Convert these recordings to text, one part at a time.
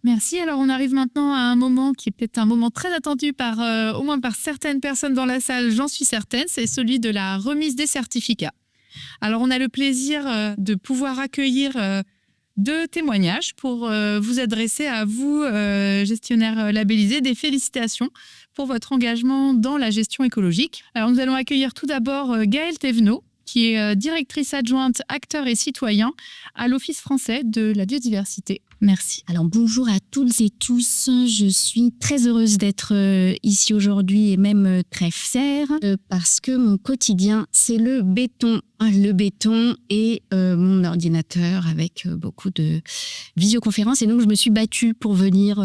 Merci. Alors, on arrive maintenant à un moment qui est peut-être un moment très attendu au moins par certaines personnes dans la salle, j'en suis certaine, c'est celui de la remise des certificats. Alors, on a le plaisir de pouvoir accueillir deux témoignages pour vous adresser à vous, gestionnaires labellisés, des félicitations pour votre engagement dans la gestion écologique. Alors, nous allons accueillir tout d'abord Gaëlle Thévenot, qui est directrice adjointe acteurs et citoyens à l'Office français de la biodiversité. Merci. Alors bonjour à toutes et tous, je suis très heureuse d'être ici aujourd'hui et même très fière parce que mon quotidien c'est le béton. Le béton et mon ordinateur avec beaucoup de visioconférences et donc je me suis battue pour venir,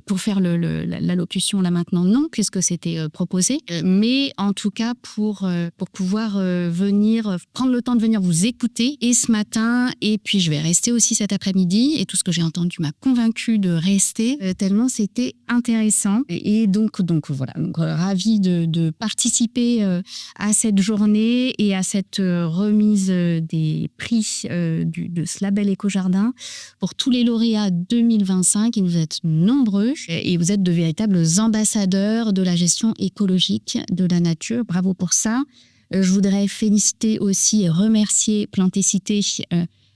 pour faire l'allocution là maintenant, non, puisque c'était proposé. Mais en tout cas, pour pouvoir venir, prendre le temps de venir vous écouter. Et ce matin, et puis je vais rester aussi cet après-midi. Et tout ce que j'ai entendu m'a convaincue de rester, tellement c'était intéressant. Et donc voilà, ravie de participer à cette journée et à cette remise des prix de ce label Éco-Jardin pour tous les lauréats 2025. Et vous êtes nombreux et vous êtes de véritables ambassadeurs de la gestion écologique de la nature. Bravo pour ça. Je voudrais féliciter aussi et remercier Plantécité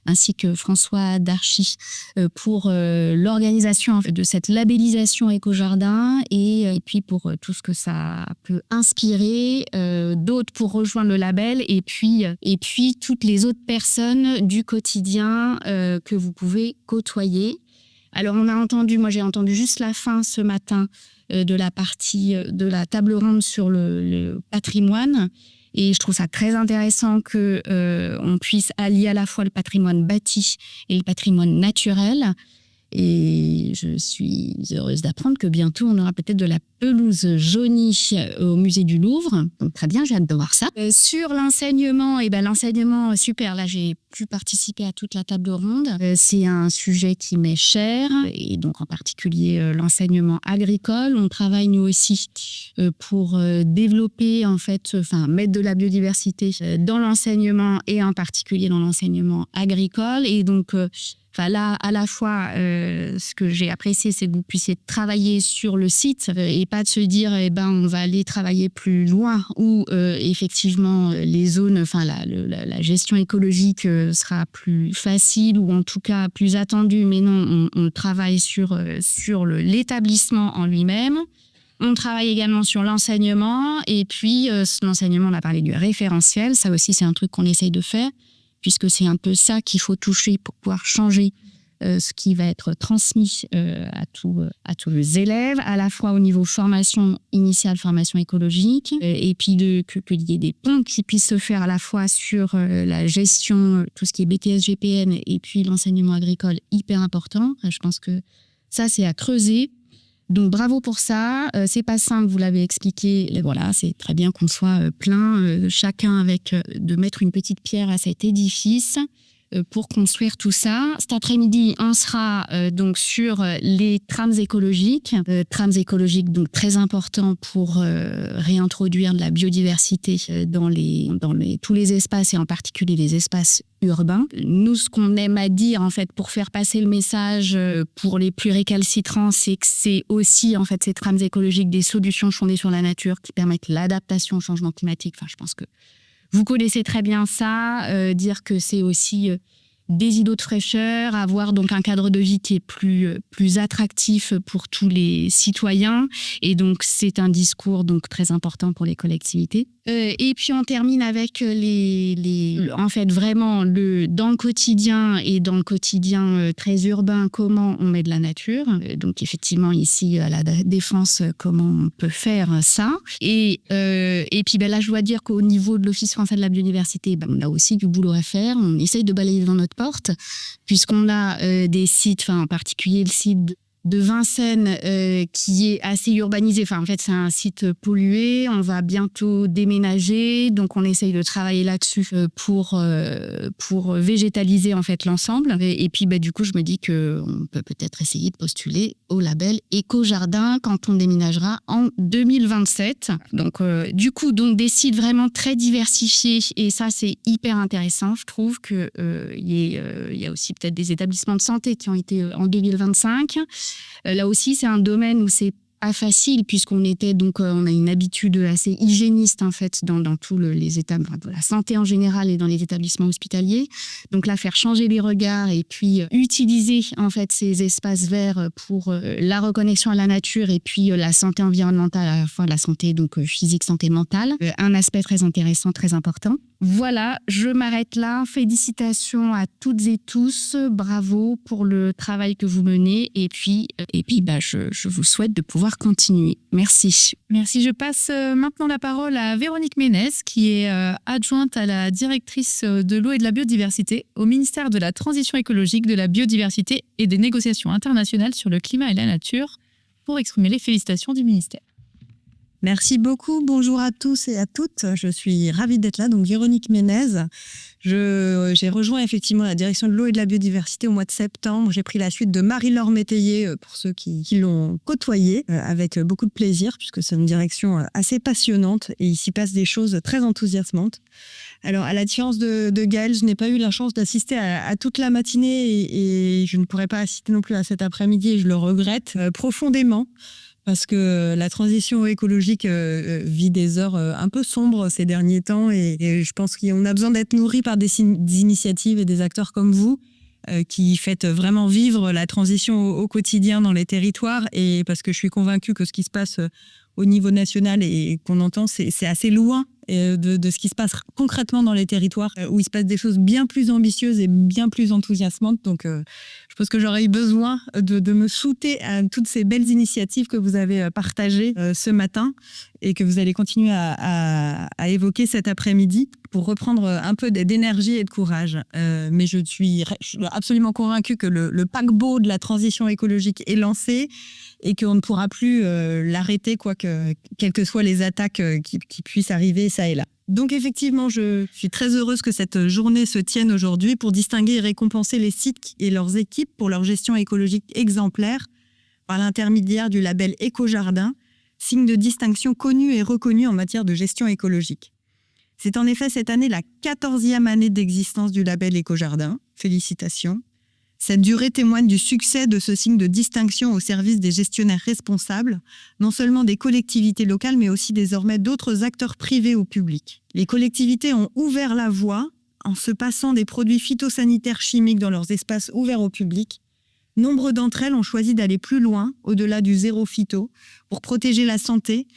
ainsi que François Darchy pour l'organisation de cette labellisation Éco-Jardin et puis pour tout ce que ça peut inspirer d'autres pour rejoindre le label et puis toutes les autres personnes du quotidien que vous pouvez côtoyer. Alors, moi j'ai entendu juste la fin ce matin de la partie de la table ronde sur le patrimoine. Et je trouve ça très intéressant qu'on puisse allier à la fois le patrimoine bâti et le patrimoine naturel. Et je suis heureuse d'apprendre que bientôt, on aura peut-être de la pelouse jaunie au musée du Louvre. Donc, très bien, j'ai hâte de voir ça. Sur l'enseignement, l'enseignement, super. Là, j'ai pu participer à toute la table ronde. C'est un sujet qui m'est cher. Et donc, en particulier, l'enseignement agricole. On travaille, nous aussi, pour développer, mettre de la biodiversité dans l'enseignement et en particulier dans l'enseignement agricole. Et donc, là, à la fois, ce que j'ai apprécié, c'est que vous puissiez travailler sur le site et pas de se dire, on va aller travailler plus loin où, effectivement, les zones, la gestion écologique sera plus facile ou en tout cas plus attendue. Mais non, on travaille sur l'établissement en lui-même. On travaille également sur l'enseignement et puis l'enseignement, on a parlé du référentiel. Ça aussi, c'est un truc qu'on essaye de faire, puisque c'est un peu ça qu'il faut toucher pour pouvoir changer ce qui va être transmis à tous les élèves, à la fois au niveau formation initiale, formation écologique, et puis qu'il y ait des ponts qui puissent se faire à la fois sur la gestion, tout ce qui est BTS, GPN, et puis l'enseignement agricole, hyper important. Je pense que ça, c'est à creuser. Donc bravo pour ça, c'est pas simple, vous l'avez expliqué, voilà, c'est très bien qu'on soit plein, chacun de mettre une petite pierre à cet édifice pour construire tout ça. Cet après-midi, on sera donc sur les trams écologiques donc très importants pour réintroduire de la biodiversité dans tous les espaces et en particulier les espaces urbains. Nous, ce qu'on aime à dire, en fait, pour faire passer le message pour les plus récalcitrants, c'est que c'est aussi, en fait, ces trams écologiques des solutions fondées sur la nature qui permettent l'adaptation au changement climatique. Je pense que vous connaissez très bien ça, dire que c'est aussi des îlots de fraîcheur, avoir donc un cadre de vie qui est plus attractif pour tous les citoyens. Et donc, c'est un discours donc très important pour les collectivités. Et puis, on termine avec vraiment dans le quotidien et dans le quotidien très urbain, comment on met de la nature. Donc, effectivement, ici, à la Défense, comment on peut faire ça. Et puis, là, je dois dire qu'au niveau de l'Office français de la biodiversité, on a aussi du boulot à faire. On essaye de balayer devant notre porte, puisqu'on a des sites, en particulier le site de Vincennes qui est assez urbanisé. Enfin, en fait, c'est un site pollué. On va bientôt déménager, donc on essaye de travailler là-dessus pour végétaliser en fait l'ensemble. Et puis, du coup, je me dis qu'on peut peut-être essayer de postuler au label Éco-Jardin quand on déménagera en 2027. Donc, du coup, des sites vraiment très diversifiés. Et ça, c'est hyper intéressant. Je trouve qu'il y a aussi peut-être des établissements de santé qui ont été en 2025. Là aussi, c'est un domaine où c'est pas facile puisqu'on était on a une habitude assez hygiéniste en fait dans tous les états de la santé en général et dans les établissements hospitaliers. Donc là, faire changer les regards et puis utiliser en fait ces espaces verts pour la reconnexion à la nature et puis la santé environnementale, à la fois la santé physique, santé mentale, un aspect très intéressant, très important. Voilà, je m'arrête là. Félicitations à toutes et tous. Bravo pour le travail que vous menez. Et puis je vous souhaite de pouvoir continuer. Merci. Merci. Je passe maintenant la parole à Véronique Ménez, qui est adjointe à la directrice de l'eau et de la biodiversité au ministère de la Transition écologique, de la biodiversité et des négociations internationales sur le climat et la nature, pour exprimer les félicitations du ministère. Merci beaucoup. Bonjour à tous et à toutes. Je suis ravie d'être là. Donc, Véronique Ménez. J'ai rejoint effectivement la direction de l'eau et de la biodiversité au mois de septembre. J'ai pris la suite de Marie-Laure Métayer pour ceux qui l'ont côtoyée avec beaucoup de plaisir puisque c'est une direction assez passionnante et il s'y passe des choses très enthousiasmantes. Alors, à la différence de Gaëlle, je n'ai pas eu la chance d'assister à toute la matinée et je ne pourrais pas assister non plus à cet après-midi et je le regrette profondément. Parce que la transition écologique vit des heures un peu sombres ces derniers temps et je pense qu'on a besoin d'être nourri par des initiatives et des acteurs comme vous qui faites vraiment vivre la transition au quotidien dans les territoires et parce que je suis convaincue que ce qui se passe au niveau national et qu'on entend, c'est assez loin de ce qui se passe concrètement dans les territoires où il se passe des choses bien plus ambitieuses et bien plus enthousiasmantes. Donc, je pense que j'aurais eu besoin de me shooter à toutes ces belles initiatives que vous avez partagées ce matin et que vous allez continuer à évoquer cet après-midi pour reprendre un peu d'énergie et de courage. Mais je suis absolument convaincue que le paquebot de la transition écologique est lancé et qu'on ne pourra plus l'arrêter, quelles que soient les attaques qui puissent arriver ça et là. Donc effectivement, je suis très heureuse que cette journée se tienne aujourd'hui pour distinguer et récompenser les sites et leurs équipes pour leur gestion écologique exemplaire par l'intermédiaire du label Éco-Jardin, signe de distinction connu et reconnu en matière de gestion écologique. C'est en effet cette année la 14e année d'existence du label Éco-Jardin. Félicitations. Cette durée témoigne du succès de ce signe de distinction au service des gestionnaires responsables, non seulement des collectivités locales, mais aussi désormais d'autres acteurs privés ou publics. Les collectivités ont ouvert la voie en se passant des produits phytosanitaires chimiques dans leurs espaces ouverts au public. Nombre d'entre elles ont choisi d'aller plus loin, au-delà du zéro phyto, pour protéger la santé,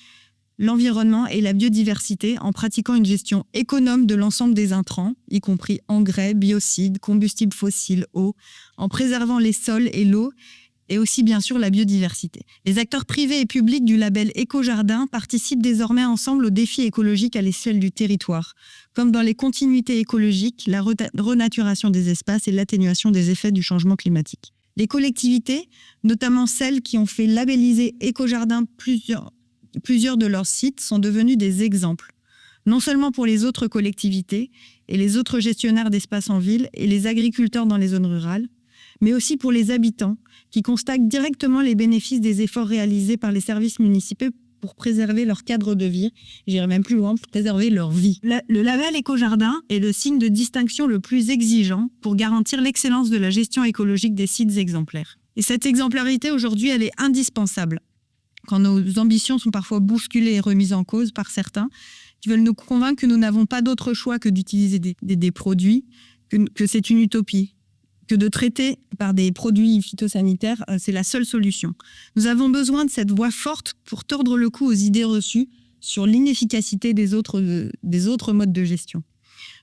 l'environnement et la biodiversité en pratiquant une gestion économe de l'ensemble des intrants, y compris engrais, biocides, combustibles fossiles, eau, en préservant les sols et l'eau et aussi bien sûr la biodiversité. Les acteurs privés et publics du label Éco-Jardin participent désormais ensemble aux défis écologiques à l'échelle du territoire, comme dans les continuités écologiques, la renaturation des espaces et l'atténuation des effets du changement climatique. Les collectivités, notamment celles qui ont fait labelliser Éco-Jardin plusieurs de leurs sites sont devenus des exemples, non seulement pour les autres collectivités et les autres gestionnaires d'espaces en ville et les agriculteurs dans les zones rurales, mais aussi pour les habitants qui constatent directement les bénéfices des efforts réalisés par les services municipaux pour préserver leur cadre de vie, j'irai même plus loin, pour préserver leur vie. Le label Éco-Jardin est le signe de distinction le plus exigeant pour garantir l'excellence de la gestion écologique des sites exemplaires. Et cette exemplarité, aujourd'hui, elle est indispensable. Quand nos ambitions sont parfois bousculées et remises en cause par certains, qui veulent nous convaincre que nous n'avons pas d'autre choix que d'utiliser des produits, que c'est une utopie, que de traiter par des produits phytosanitaires, c'est la seule solution. Nous avons besoin de cette voix forte pour tordre le cou aux idées reçues sur l'inefficacité des autres modes de gestion.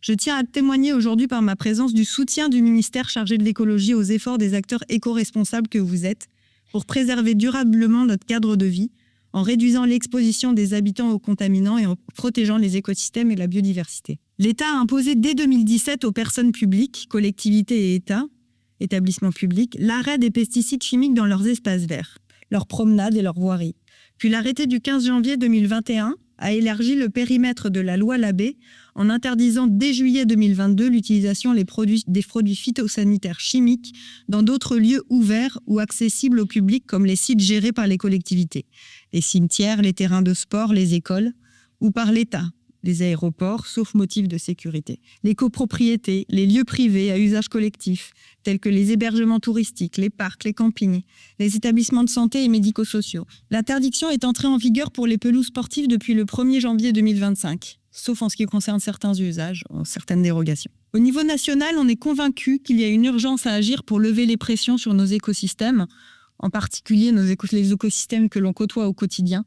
Je tiens à témoigner aujourd'hui par ma présence du soutien du ministère chargé de l'écologie aux efforts des acteurs éco-responsables que vous êtes, pour préserver durablement notre cadre de vie, en réduisant l'exposition des habitants aux contaminants et en protégeant les écosystèmes et la biodiversité. L'État a imposé dès 2017 aux personnes publiques, collectivités et États, établissements publics, l'arrêt des pesticides chimiques dans leurs espaces verts, leurs promenades et leurs voiries. Puis l'arrêté du 15 janvier 2021 a élargi le périmètre de la loi Labbé en interdisant dès juillet 2022 l'utilisation des produits phytosanitaires chimiques dans d'autres lieux ouverts ou accessibles au public comme les sites gérés par les collectivités, les cimetières, les terrains de sport, les écoles, ou par l'État, les aéroports, sauf motif de sécurité. Les copropriétés, les lieux privés à usage collectif, tels que les hébergements touristiques, les parcs, les campings, les établissements de santé et médico-sociaux. L'interdiction est entrée en vigueur pour les pelouses sportives depuis le 1er janvier 2025, sauf en ce qui concerne certains usages, certaines dérogations. Au niveau national, on est convaincu qu'il y a une urgence à agir pour lever les pressions sur nos écosystèmes, en particulier les écosystèmes que l'on côtoie au quotidien,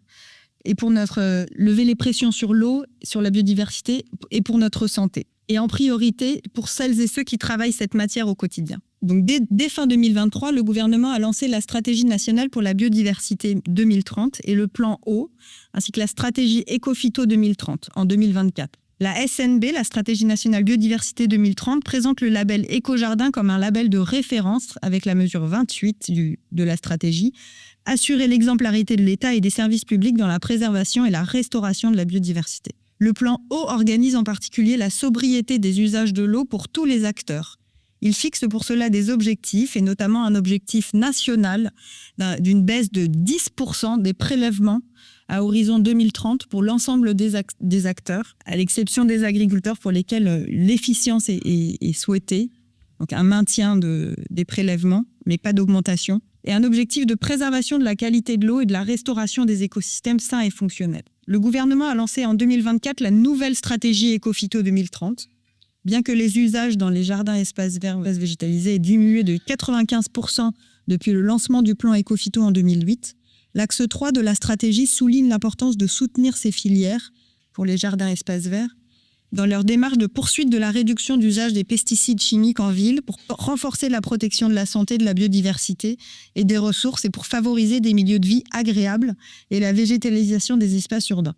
et pour lever les pressions sur l'eau, sur la biodiversité et pour notre santé. Et en priorité, pour celles et ceux qui travaillent cette matière au quotidien. Donc dès fin 2023, le gouvernement a lancé la stratégie nationale pour la biodiversité 2030 et le plan eau, ainsi que la stratégie Écophyto 2030 en 2024. La SNB, la stratégie nationale biodiversité 2030, présente le label Éco-Jardin comme un label de référence avec la mesure 28 de la stratégie, assurer l'exemplarité de l'État et des services publics dans la préservation et la restauration de la biodiversité. Le plan eau organise en particulier la sobriété des usages de l'eau pour tous les acteurs. Il fixe pour cela des objectifs, et notamment un objectif national d'une baisse de 10% des prélèvements à horizon 2030 pour l'ensemble des acteurs, à l'exception des agriculteurs pour lesquels l'efficience est souhaitée, donc un maintien des prélèvements, mais pas d'augmentation, et un objectif de préservation de la qualité de l'eau et de la restauration des écosystèmes sains et fonctionnels. Le gouvernement a lancé en 2024 la nouvelle stratégie Écophyto 2030. Bien que les usages dans les jardins espaces verts végétalisés aient diminué de 95% depuis le lancement du plan Écophyto en 2008, l'axe 3 de la stratégie souligne l'importance de soutenir ces filières pour les jardins espaces verts dans leur démarche de poursuite de la réduction d'usage des pesticides chimiques en ville pour renforcer la protection de la santé, de la biodiversité et des ressources et pour favoriser des milieux de vie agréables et la végétalisation des espaces urbains.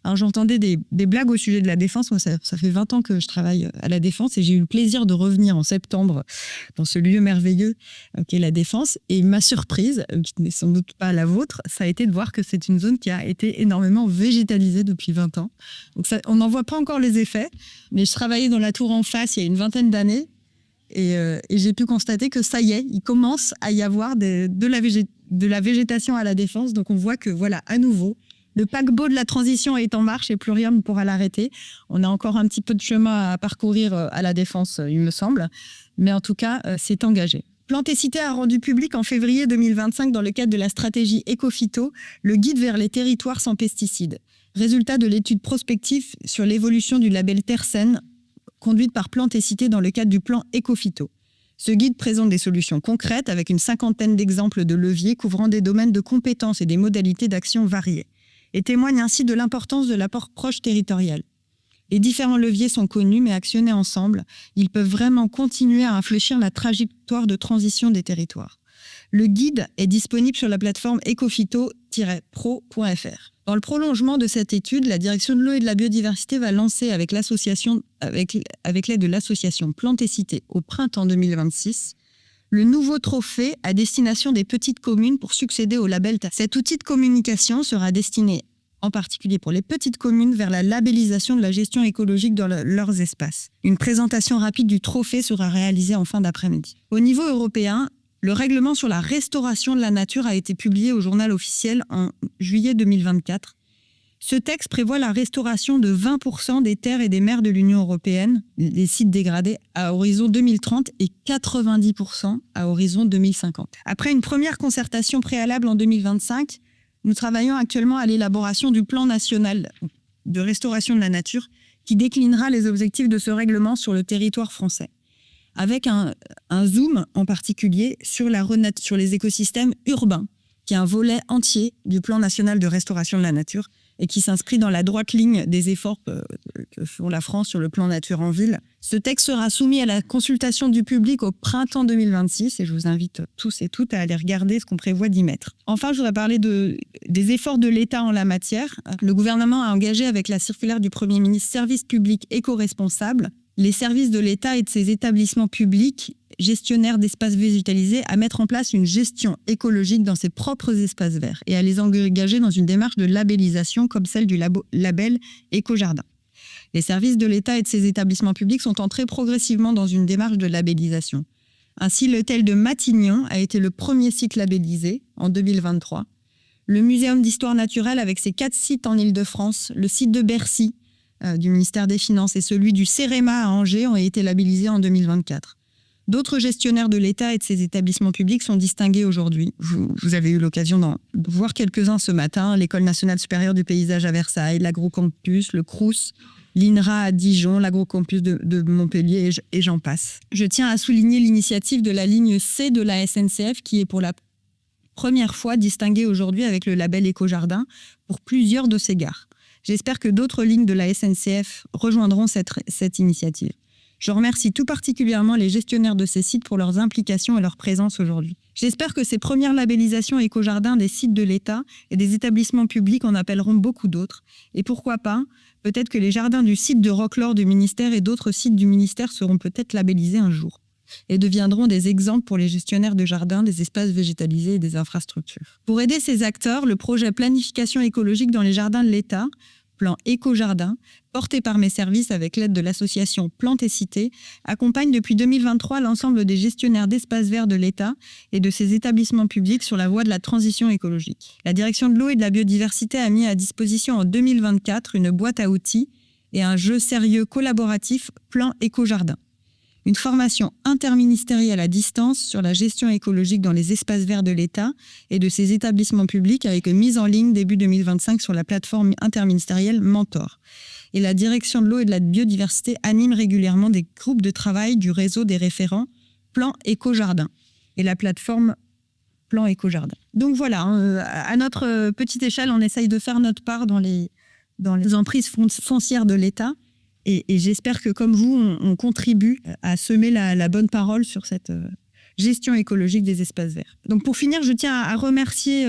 Alors j'entendais des blagues au sujet de la Défense. Moi, ça fait 20 ans que je travaille à la Défense et j'ai eu le plaisir de revenir en septembre dans ce lieu merveilleux qu'est la Défense. Et ma surprise, qui n'est sans doute pas la vôtre, ça a été de voir que c'est une zone qui a été énormément végétalisée depuis 20 ans. Donc on n'en voit pas encore les effets, mais je travaillais dans la tour en face il y a une vingtaine d'années et j'ai pu constater que ça y est, il commence à y avoir de la végétation à la Défense. Donc on voit que voilà, à nouveau, le paquebot de la transition est en marche et plus rien ne pourra l'arrêter. On a encore un petit peu de chemin à parcourir à la Défense, il me semble. Mais en tout cas, c'est engagé. Plantécité a rendu public en février 2025, dans le cadre de la stratégie Écophyto, le guide vers les territoires sans pesticides. Résultat de l'étude prospective sur l'évolution du label Terre Saine, conduite par Plantécité dans le cadre du plan Écophyto. Ce guide présente des solutions concrètes avec une 50aine d'exemples de leviers couvrant des domaines de compétences et des modalités d'action variées, et témoigne ainsi de l'importance de l'apport proche territorial. Les différents leviers sont connus, mais actionnés ensemble, ils peuvent vraiment continuer à infléchir la trajectoire de transition des territoires. Le guide est disponible sur la plateforme ecophyto-pro.fr. Dans le prolongement de cette étude, la Direction de l'eau et de la biodiversité va lancer avec l'aide de l'association Plantécité au printemps 2026, le nouveau trophée à destination des petites communes pour succéder au label TAS. Cet outil de communication sera destiné, en particulier pour les petites communes, vers la labellisation de la gestion écologique dans leurs espaces. Une présentation rapide du trophée sera réalisée en fin d'après-midi. Au niveau européen, le règlement sur la restauration de la nature a été publié au journal officiel en juillet 2024. Ce texte prévoit la restauration de 20% des terres et des mers de l'Union européenne, les sites dégradés, à horizon 2030 et 90% à horizon 2050. Après une première concertation préalable en 2025, nous travaillons actuellement à l'élaboration du plan national de restauration de la nature qui déclinera les objectifs de ce règlement sur le territoire français, avec un zoom en particulier sur les écosystèmes urbains, qui est un volet entier du plan national de restauration de la nature et qui s'inscrit dans la droite ligne des efforts que font la France sur le plan nature en ville. Ce texte sera soumis à la consultation du public au printemps 2026 et je vous invite tous et toutes à aller regarder ce qu'on prévoit d'y mettre. Enfin, je voudrais parler des efforts de l'État en la matière. Le gouvernement a engagé avec la circulaire du Premier ministre Service public éco-responsable les services de l'État et de ses établissements publics gestionnaires d'espaces végétalisés à mettre en place une gestion écologique dans ses propres espaces verts et à les engager dans une démarche de labellisation comme celle du label Éco-Jardin. Les services de l'État et de ses établissements publics sont entrés progressivement dans une démarche de labellisation. Ainsi, l'hôtel de Matignon a été le premier site labellisé en 2023. Le Muséum d'histoire naturelle avec ses 4 sites en Île-de-France, le site de Bercy du ministère des Finances et celui du CEREMA à Angers ont été labellisés en 2024. D'autres gestionnaires de l'État et de ses établissements publics sont distingués aujourd'hui. Vous avez eu l'occasion d'en voir quelques-uns ce matin. l'École nationale supérieure du paysage à Versailles, l'Agrocampus, le Crous, l'INRA à Dijon, l'Agrocampus de Montpellier et j'en passe. Je tiens à souligner l'initiative de la ligne C de la SNCF qui est pour la première fois distinguée aujourd'hui avec le label Éco-Jardin pour plusieurs de ces gares. J'espère que d'autres lignes de la SNCF rejoindront cette initiative. Je remercie tout particulièrement les gestionnaires de ces sites pour leurs implications et leur présence aujourd'hui. J'espère que ces premières labellisations Éco-Jardin des sites de l'État et des établissements publics en appelleront beaucoup d'autres. Et pourquoi pas, peut-être que les jardins du site de Roquelaure du ministère et d'autres sites du ministère seront peut-être labellisés un jour et deviendront des exemples pour les gestionnaires de jardins, des espaces végétalisés et des infrastructures. Pour aider ces acteurs, le projet Planification écologique dans les jardins de l'État, plan Éco-Jardin, porté par mes services avec l'aide de l'association Plantes et Cités, accompagne depuis 2023 l'ensemble des gestionnaires d'espaces verts de l'État et de ses établissements publics sur la voie de la transition écologique. La direction de l'eau et de la biodiversité a mis à disposition en 2024 une boîte à outils et un jeu sérieux collaboratif plan Éco-Jardin. Une formation interministérielle à distance sur la gestion écologique dans les espaces verts de l'État et de ses établissements publics avec une mise en ligne début 2025 sur la plateforme interministérielle Mentor. Et la direction de l'eau et de la biodiversité anime régulièrement des groupes de travail du réseau des référents Plan Éco-Jardin et la plateforme Plan Éco-Jardin. Donc voilà, à notre petite échelle, on essaye de faire notre part dans les emprises foncières de l'État. Et j'espère que, comme vous, on contribue à semer la bonne parole sur cette gestion écologique des espaces verts. Donc pour finir, je tiens à remercier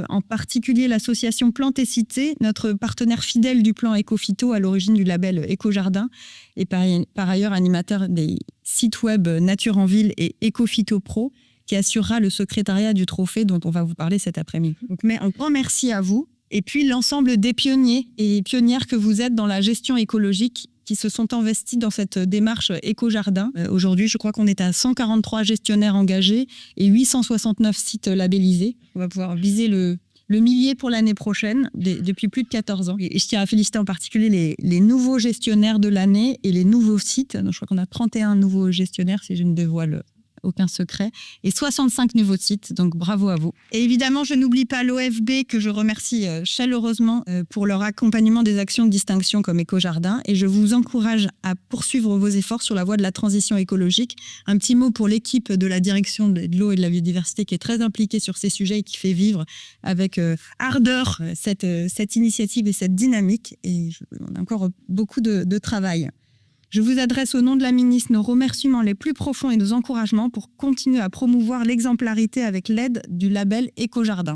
en particulier l'association Plantes et Cités, notre partenaire fidèle du plan Éco-Phyto à l'origine du label Éco-Jardin et par ailleurs animateur des sites web Nature en Ville et Éco-Phyto Pro, qui assurera le secrétariat du trophée dont on va vous parler cet après-midi. Donc un grand merci à vous et puis l'ensemble des pionniers et pionnières que vous êtes dans la gestion écologique qui se sont investis dans cette démarche Éco-Jardin. Aujourd'hui, je crois qu'on est à 143 gestionnaires engagés et 869 sites labellisés. On va pouvoir viser le millier pour l'année prochaine, depuis plus de 14 ans. Et je tiens à féliciter en particulier les nouveaux gestionnaires de l'année et les nouveaux sites. Donc, je crois qu'on a 31 nouveaux gestionnaires, si je ne dévoile aucun secret, et 65 nouveaux sites, donc bravo à vous. Et évidemment, je n'oublie pas l'OFB que je remercie chaleureusement pour leur accompagnement des actions de distinction comme Éco-Jardin, et je vous encourage à poursuivre vos efforts sur la voie de la transition écologique. Un petit mot pour l'équipe de la direction de l'eau et de la biodiversité qui est très impliquée sur ces sujets et qui fait vivre avec ardeur cette initiative et cette dynamique, et on a encore beaucoup de travail. Je vous adresse au nom de la ministre nos remerciements les plus profonds et nos encouragements pour continuer à promouvoir l'exemplarité avec l'aide du label Éco-Jardin.